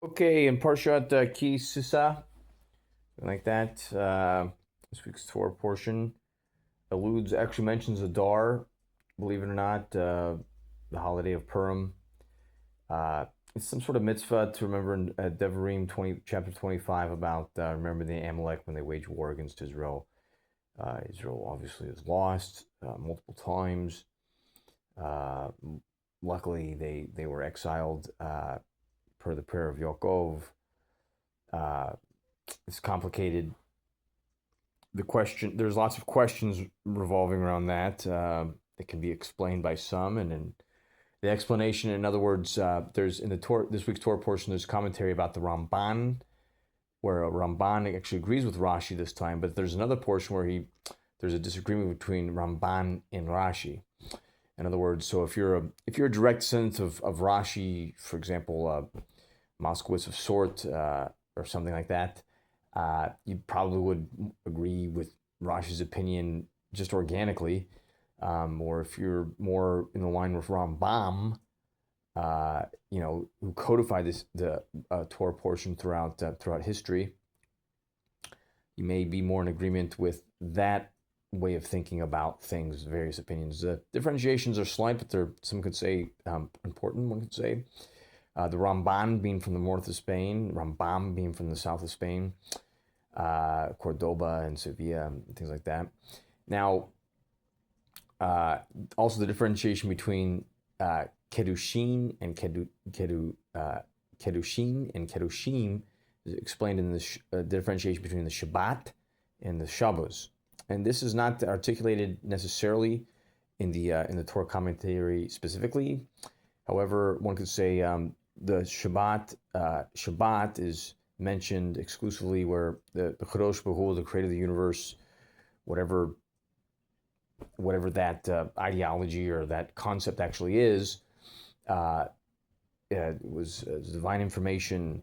Okay, in Parshat Ki Sisa, like that, this week's Torah portion actually mentions Adar, believe it or not, the holiday of Purim. Uh, it's some sort of mitzvah to remember in Devarim chapter 25 about remember the Amalek when they wage war against Israel. Israel obviously is lost multiple times. Uh, Luckily, they were exiled per the prayer of Yaakov. Uh, it's complicated. There's lots of questions revolving around that. That can be explained by some, and in the explanation, in other words, there's in the this week's Torah portion, there's commentary about the Ramban, where Ramban actually agrees with Rashi this time, but there's another portion where there's a disagreement between Ramban and Rashi. In other words, so if you're a direct descendant of Rashi, for example, Moskowitz of Sort, or something like that, you probably would agree with Rashi's opinion just organically. Or if you're more in the line with Rambam, who codified the Torah portion throughout history, you may be more in agreement with that way of thinking about things, various opinions. The differentiations are slight, but some could say important, one could say. The Ramban being from the north of Spain, Rambam being from the south of Spain, Cordoba and Sevilla, and things like that. Now, also the differentiation between Kedushin and Kedushin and Kedushim is explained in the differentiation between the Shabbat and the Shabbos. And this is not articulated necessarily in the Torah commentary specifically. However, one could say the Shabbat is mentioned exclusively where the Kadosh Baruch Hu, the creator of the universe, whatever that ideology or that concept actually is, it was divine information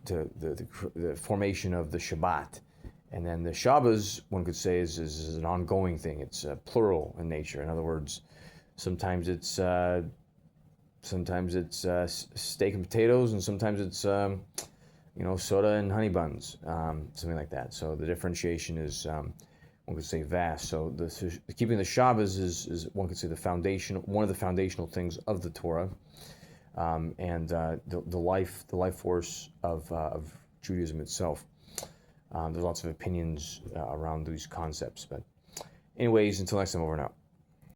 to the formation of the Shabbat. And then the Shabbos, one could say, is an ongoing thing. It's plural in nature. In other words, sometimes it's steak and potatoes, and sometimes it's soda and honey buns, something like that. So the differentiation is one could say vast. So keeping the Shabbos is one could say one of the foundational things of the Torah, and the life force of Judaism itself. There's lots of opinions around these concepts, but anyways, until next time, over and out.